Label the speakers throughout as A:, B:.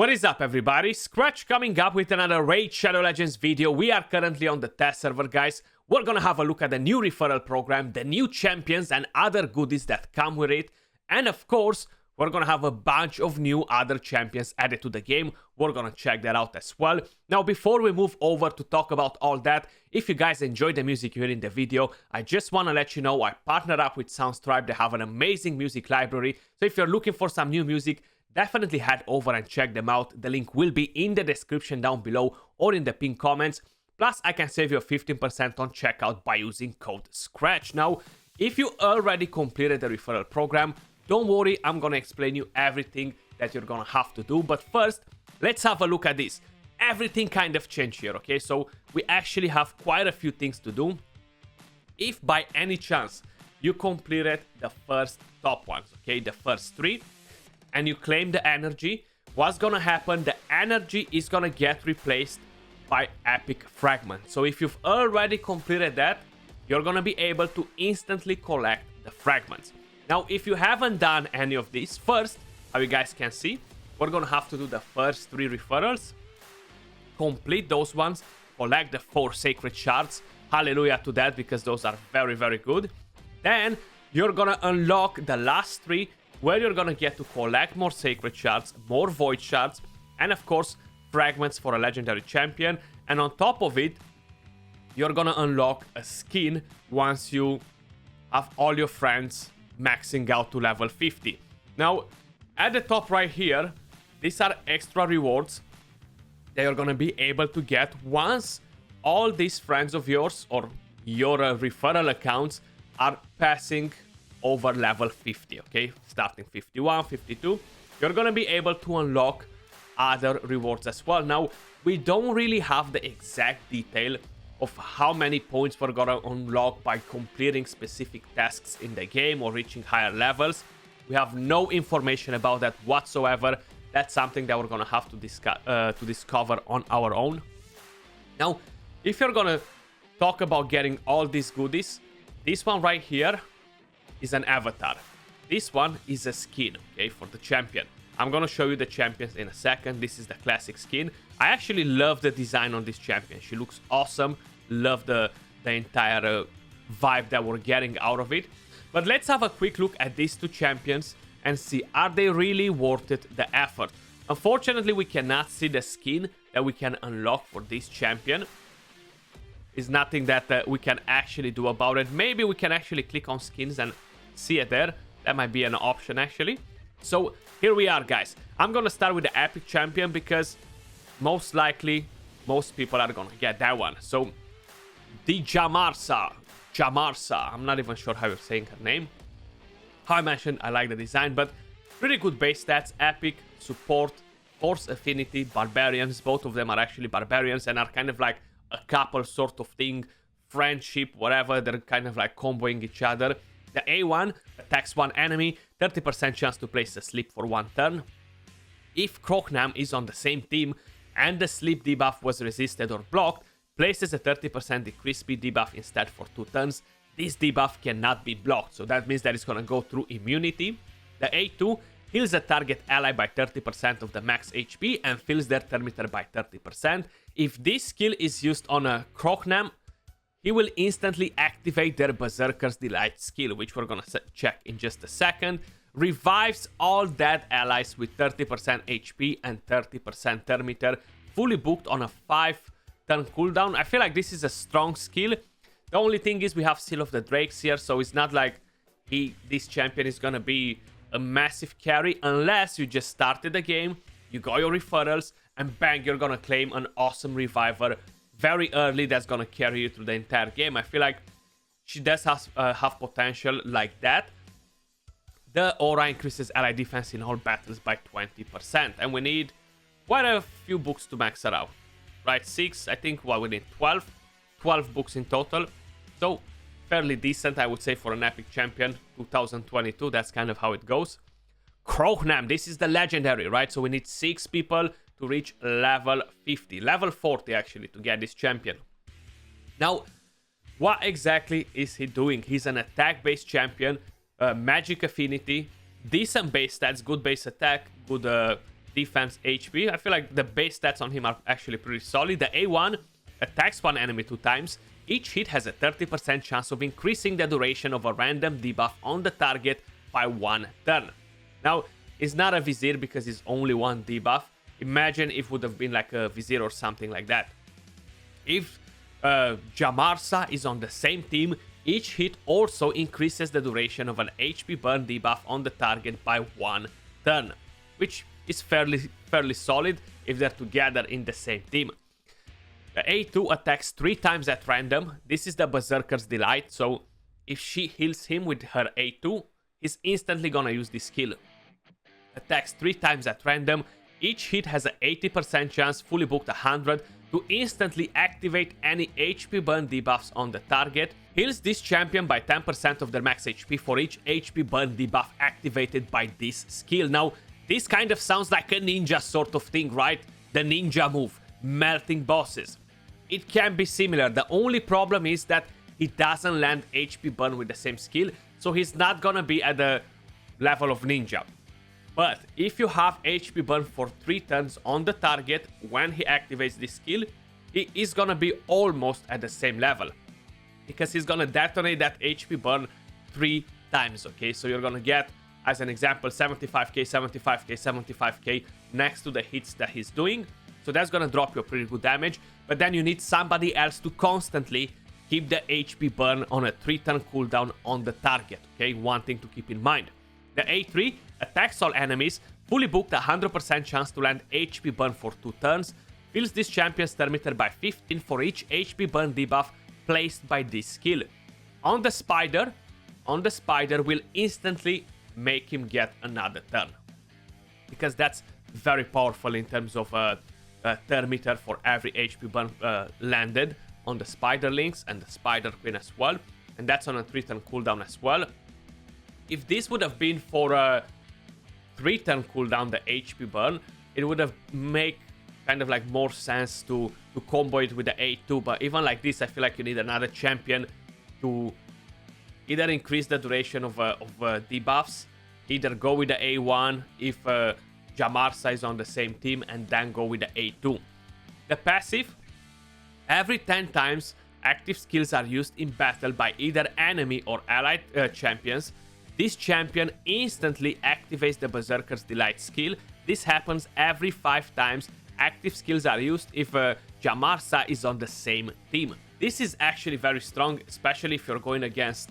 A: What is up, everybody? Skratch coming up with another Raid Shadow Legends video. We are currently on the test server, guys. We're gonna have a look at the new referral program, the new champions and other goodies that come with it. And of course, we're gonna have a bunch of new other champions added to the game. We're gonna check that out as well. Now, before we move over to talk about all that, if you guys enjoyed the music you heard in the video, I just wanna let you know I partnered up with Soundstripe. They have an amazing music library. So if you're looking for some new music, definitely head over and check them out. The link will be in the description down below or in the pinned comments. Plus, I can save you 15% on checkout by using code SKRATCH. Now, if you already completed the referral program, don't worry, I'm gonna explain you everything that you're gonna have to do. But first, let's have a look at this. Everything kind of changed here, okay? So we actually have quite a few things to do. If by any chance you completed the first top ones, okay, the first three, and you claim the energy, what's gonna happen? The energy is gonna get replaced by epic fragments. So if you've already completed that, you're gonna be able to instantly collect the fragments. Now, if you haven't done any of these, first, how you guys can see, we're gonna have to do the first 3 referrals, complete those ones, collect the 4 sacred shards. Hallelujah to that, because those are very, very good. Then you're gonna unlock the last 3, where you're gonna get to collect more sacred shards, more void shards, and of course, fragments for a legendary champion. And on top of it, you're gonna unlock a skin once you have all your friends maxing out to level 50. Now, at the top right here, these are extra rewards that you're gonna be able to get once all these friends of yours or your referral accounts are passing over level 50, okay? Starting 51, 52, you're gonna be able to unlock other rewards as well. Now, we don't really have the exact detail of how many points we're gonna unlock by completing specific tasks in the game or reaching higher levels. We have no information about that whatsoever. That's something that we're gonna have to discover on our own. Now, if you're gonna talk about getting all these goodies, this one right here is an avatar. This one is a skin, okay, for the champion. I'm gonna show you the champions in a second. This is the classic skin. I actually love the design on this champion. She looks awesome. Love the entire vibe that we're getting out of it. But let's have a quick look at these 2 champions and see, are they really worth it, the effort? Unfortunately, we cannot see the skin that we can unlock for this champion. Is nothing that we can actually do about it. Maybe we can actually click on skins and see it there. That might be an option, actually. So here we are, guys. I'm gonna start with the epic champion because most likely most people are gonna get that one. So the Jamarsa, I'm not even sure how you're saying her name. How I mentioned, I like the design, but pretty good base stats, epic, support, force affinity, barbarians. Both of them are actually barbarians and are kind of like a couple sort of thing, friendship, whatever. They're kind of like comboing each other. The A1 attacks one enemy, 30% chance to place a sleep for 1 turn. If Kroghnam is on the same team and the sleep debuff was resisted or blocked, places a 30% decreased speed debuff instead for 2 turns. This debuff cannot be blocked, so that means that it's gonna go through immunity. The A2 heals a target ally by 30% of the max HP and fills their thermometer by 30%. If this skill is used on a Kroghnam, he will instantly activate their Berserker's Delight skill, which we're gonna check in just a second. Revives all dead allies with 30% HP and 30% thermometer, fully booked on a 5-turn cooldown. I feel like this is a strong skill. The only thing is we have Seal of the Drakes here, so it's not like this champion is gonna be a massive carry unless you just started the game, you got your referrals, and bang, you're gonna claim an awesome reviver very early that's gonna carry you through the entire game. I feel like she does have potential like that. The aura increases ally defense in all battles by 20%, and we need quite a few books to max her out, right? 6, I think, well, we need 12 books in total, so fairly decent, I would say, for an epic champion. 2022, that's kind of how it goes. Kroghnam, this is the legendary, right? So we need 6 people to reach level 50, level 40 actually, to get this champion. Now, what exactly is he doing? He's an attack-based champion, magic affinity, decent base stats, good base attack, good defense, HP. I feel like the base stats on him are actually pretty solid. The A1 attacks one enemy 2 times. Each hit has a 30% chance of increasing the duration of a random debuff on the target by 1 turn. Now, it's not a Vizier because it's only one debuff. Imagine if it would have been like a Vizier or something like that. If Jamarsa is on the same team, each hit also increases the duration of an HP burn debuff on the target by 1 turn, which is fairly solid if they're together in the same team. The A2 attacks 3 times at random. This is the Berserker's Delight, so if she heals him with her A2, he's instantly gonna use this skill. Attacks 3 times at random. Each hit has an 80% chance, fully booked 100, to instantly activate any HP burn debuffs on the target. Heals this champion by 10% of their max HP for each HP burn debuff activated by this skill. Now, this kind of sounds like a ninja sort of thing, right? The ninja move, melting bosses. It can be similar. The only problem is that he doesn't land HP burn with the same skill, so he's not gonna be at the level of ninja. But if you have HP burn for 3 turns on the target when he activates this skill, he is gonna be almost at the same level, because he's gonna detonate that HP burn 3 times, okay? So you're gonna get, as an example, 75k, 75k, 75k next to the hits that he's doing. So that's gonna drop you a pretty good damage, but then you need somebody else to constantly keep the HP burn on a 3-turn cooldown on the target, okay? One thing to keep in mind. The A3 attacks all enemies, fully booked 100% chance to land HP burn for 2 turns, fills this champion's turn meter by 15 for each HP burn debuff placed by this skill. On the spider will instantly make him get another turn, because that's very powerful in terms of turn meter for every HP burn landed on the spiderlings and the spider queen as well, and that's on a 3-turn cooldown as well. If this would have been for a 3-turn cooldown, the HP burn, it would have make kind of like more sense to combo it with the A2, but even like this, I feel like you need another champion to either increase the duration of debuffs, either go with the A1 if Jamarsa is on the same team, and then go with the A2. The passive, every 10 times active skills are used in battle by either enemy or allied champions, this champion instantly activates the Berserker's Delight skill. This happens every 5 times active skills are used if Jamarsa is on the same team. This is actually very strong, especially if you're going against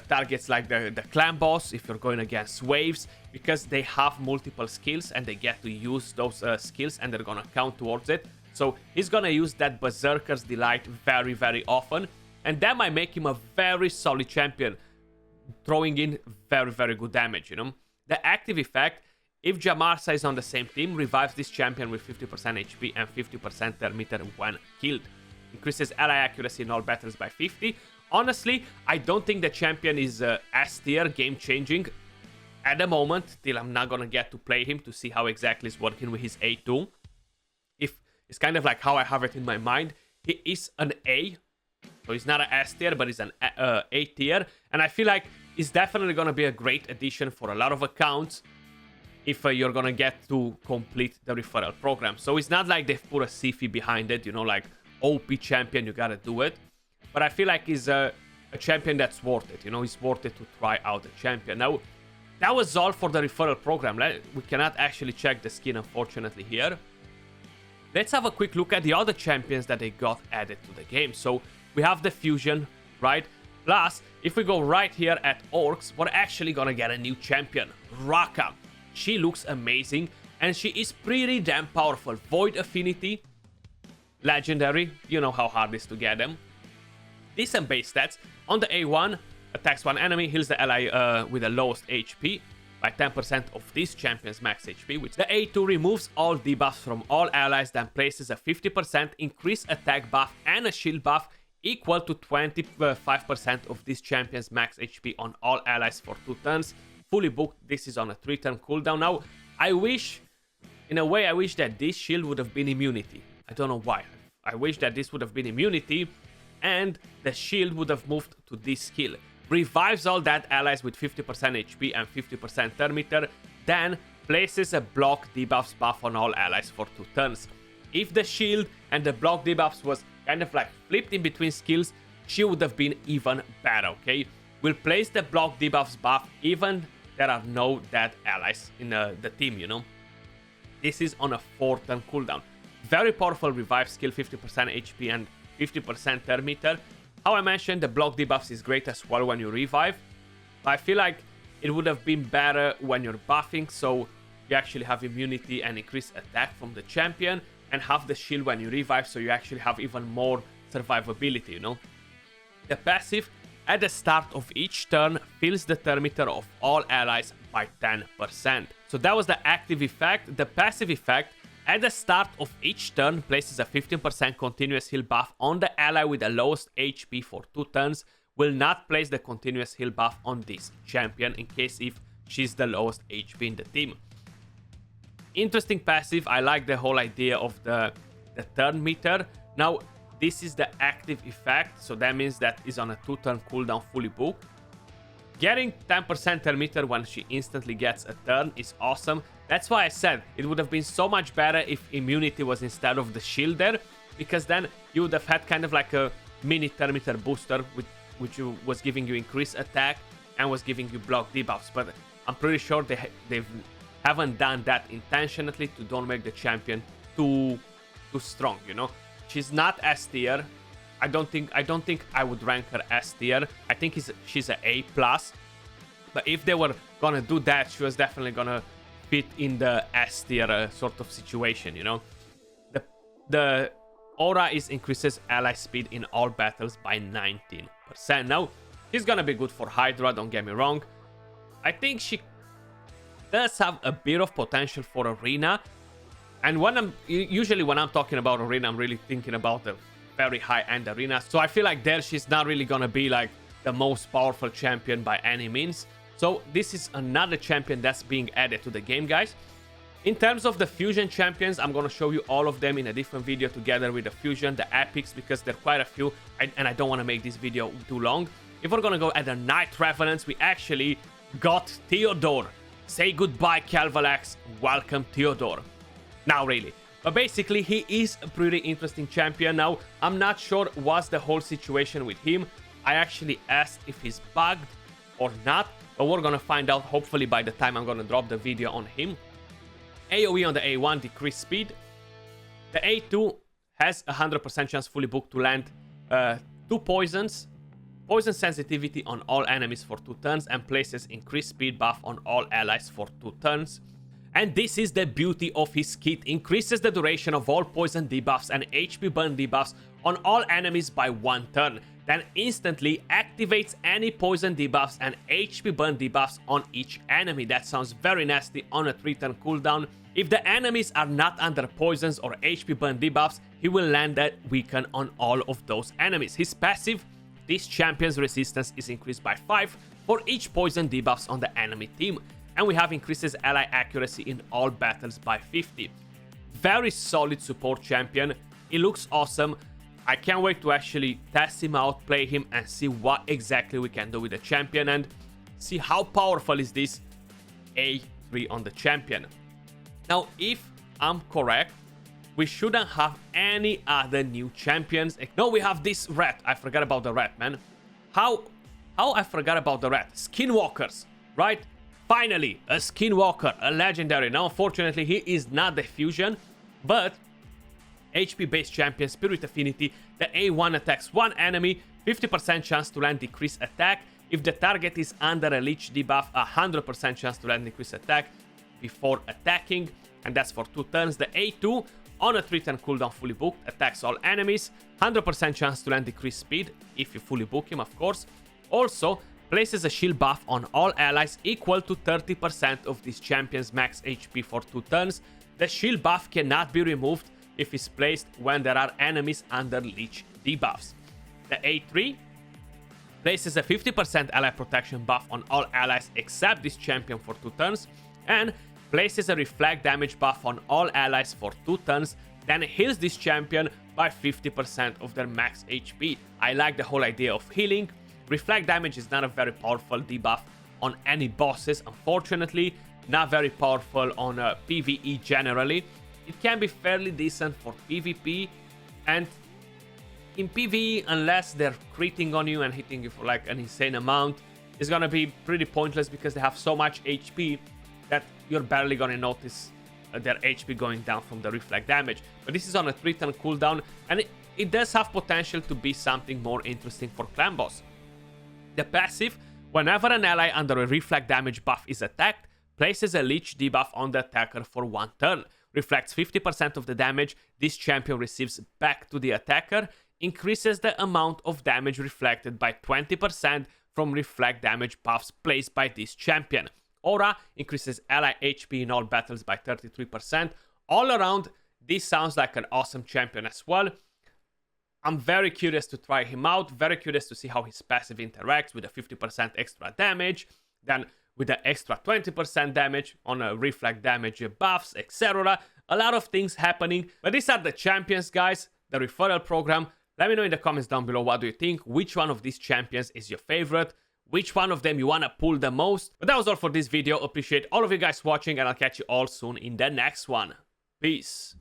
A: targets like the clan boss, if you're going against waves, because they have multiple skills and they get to use those skills and they're gonna count towards it. So he's gonna use that Berserker's Delight very, very often, and that might make him a very solid champion, throwing in very, very good damage, you know. The active effect, if Jamarsa is on the same team, revives this champion with 50% HP and 50% turn meter when killed. Increases ally accuracy in all battles by 50. Honestly, I don't think the champion is S tier, game-changing at the moment, till I'm not gonna get to play him to see how exactly it's working with his A2. If it's kind of like how I have it in my mind, he is an A, so he's not an S tier, but he's an A tier, and I feel like he's definitely gonna be a great addition for a lot of accounts if you're gonna get to complete the referral program. So it's not like they've put a Sifi behind it, you know, like OP champion, you gotta do it. But I feel like he's a champion that's worth it, you know, he's worth it to try out the champion. Now, that was all for the referral program. We cannot actually check the skin, unfortunately, here. Let's have a quick look at the other champions that they got added to the game. So we have the fusion, right? Plus, if we go right here at orcs, we're actually gonna get a new champion, Raka. She looks amazing, and she is pretty damn powerful. Void affinity, legendary, you know how hard it is to get them. Decent base stats. On the A1, attacks one enemy, heals the ally with the lowest HP by 10% of this champion's max HP, which the A2 removes all debuffs from all allies, then places a 50% increased attack buff and a shield buff equal to 25% of this champion's max HP on all allies for 2 turns. Fully booked, this is on a 3-turn cooldown. Now, I wish that this shield would have been immunity. I don't know why. I wish that this would have been immunity, and the shield would have moved to this skill. Revives all that allies with 50% HP and 50% turn meter, then places a block debuffs buff on all allies for 2 turns. If the shield and the block debuffs was kind of like flipped in between skills, she would have been even better, okay? We'll place the block debuffs buff even there are no dead allies in the team, you know? This is on a 4-turn cooldown. Very powerful revive skill, 50% HP and 50% turn meter. How I mentioned, the block debuffs is great as well when you revive. But I feel like it would have been better when you're buffing, so you actually have immunity and increased attack from the champion, and have the shield when you revive, so you actually have even more survivability, you know? The passive, at the start of each turn, fills the turn meter of all allies by 10%. So that was the active effect. The passive effect, at the start of each turn, places a 15% continuous heal buff on the ally with the lowest HP for 2 turns. Will not place the continuous heal buff on this champion in case if she's the lowest HP in the team. Interesting passive. I like the whole idea of the turn meter. Now, this is the active effect, so that means that is on a 2-turn cooldown fully booked. Getting 10% turn meter when she instantly gets a turn is awesome. That's why I said it would have been so much better if immunity was instead of the shield there, because then you would have had kind of like a mini turn meter booster which was giving you increased attack and was giving you block debuffs. But I'm pretty sure they haven't done that intentionally to don't make the champion too strong, you know? She's not S tier. I don't think I would rank her S tier. I think she's an A+. But if they were gonna do that, she was definitely gonna fit in the S tier sort of situation, you know? The aura increases ally speed in all battles by 19%. Now, she's gonna be good for Hydra, don't get me wrong. I think she does have a bit of potential for Arena. And usually when I'm talking about Arena, I'm really thinking about the very high-end Arena. So I feel like there she's not really gonna be like the most powerful champion by any means. So this is another champion that's being added to the game, guys. In terms of the fusion champions, I'm gonna show you all of them in a different video together with the fusion, the epics, because there are quite a few, and I don't want to make this video too long. If we're gonna go at the Night Revenants, we actually got Theodore. Say goodbye, Calvalax. Welcome, Theodore. Now, really. But basically, he is a pretty interesting champion. Now, I'm not sure what's the whole situation with him. I actually asked if he's bugged or not, but we're gonna find out hopefully by the time I'm gonna drop the video on him. AoE on the A1, decreased speed. The A2 has a 100% chance fully booked to land 2 poisons. Poison sensitivity on all enemies for 2 turns and places increased speed buff on all allies for 2 turns. And this is the beauty of his kit. Increases the duration of all poison debuffs and HP burn debuffs on all enemies by 1 turn. Then instantly activates any poison debuffs and HP burn debuffs on each enemy. That sounds very nasty on a 3-turn cooldown. If the enemies are not under poisons or HP burn debuffs, he will land that weaken on all of those enemies. His passive, this champion's resistance is increased by 5 for each poison debuffs on the enemy team. And we have increases ally accuracy in all battles by 50. Very solid support champion. He looks awesome. I can't wait to actually test him out, play him, and see what exactly we can do with the champion and see how powerful is this A3 on the champion. Now, if I'm correct, we shouldn't have any other new champions. No, we have this rat. I forgot about the rat, man. How I forgot about the rat? Skinwalkers, right? Finally, a Skinwalker, a legendary. Now, unfortunately, he is not the fusion, but HP-based champion, Spirit Affinity, the A1 attacks one enemy, 50% chance to land decreased attack. If the target is under a leech debuff, 100% chance to land decreased attack before attacking, and that's for 2 turns. The A2, on a 3-turn cooldown fully booked, attacks all enemies, 100% chance to land decreased speed, if you fully book him, of course. Also, places a shield buff on all allies equal to 30% of this champion's max HP for 2 turns. The shield buff cannot be removed if it's placed when there are enemies under leech debuffs. The A3 places a 50% ally protection buff on all allies except this champion for 2 turns, and places a reflect damage buff on all allies for 2 turns, then heals this champion by 50% of their max HP. I like the whole idea of healing. Reflect damage is not a very powerful debuff on any bosses, unfortunately. not very powerful on PvE generally. It can be fairly decent for PvP, and in PvE, unless they're critting on you and hitting you for like an insane amount, it's gonna be pretty pointless because they have so much HP that you're barely gonna notice their HP going down from the reflect damage. But this is on a 3-turn cooldown, and it does have potential to be something more interesting for clan boss. The passive, whenever an ally under a reflect damage buff is attacked, places a leech debuff on the attacker for 1 turn. Reflects 50% of the damage this champion receives back to the attacker, increases the amount of damage reflected by 20% from reflect damage buffs placed by this champion. Aura increases ally HP in all battles by 33%. All around, this sounds like an awesome champion as well. I'm very curious to try him out, very curious to see how his passive interacts with the 50% extra damage, then with the extra 20% damage on a reflect damage buffs, etc. A lot of things happening, but these are the champions, guys, the referral program. Let me know in the comments down below, what do you think? Which one of these champions is your favorite? Which one of them you want to pull the most? But that was all for this video. Appreciate all of you guys watching, and I'll catch you all soon in the next one. Peace.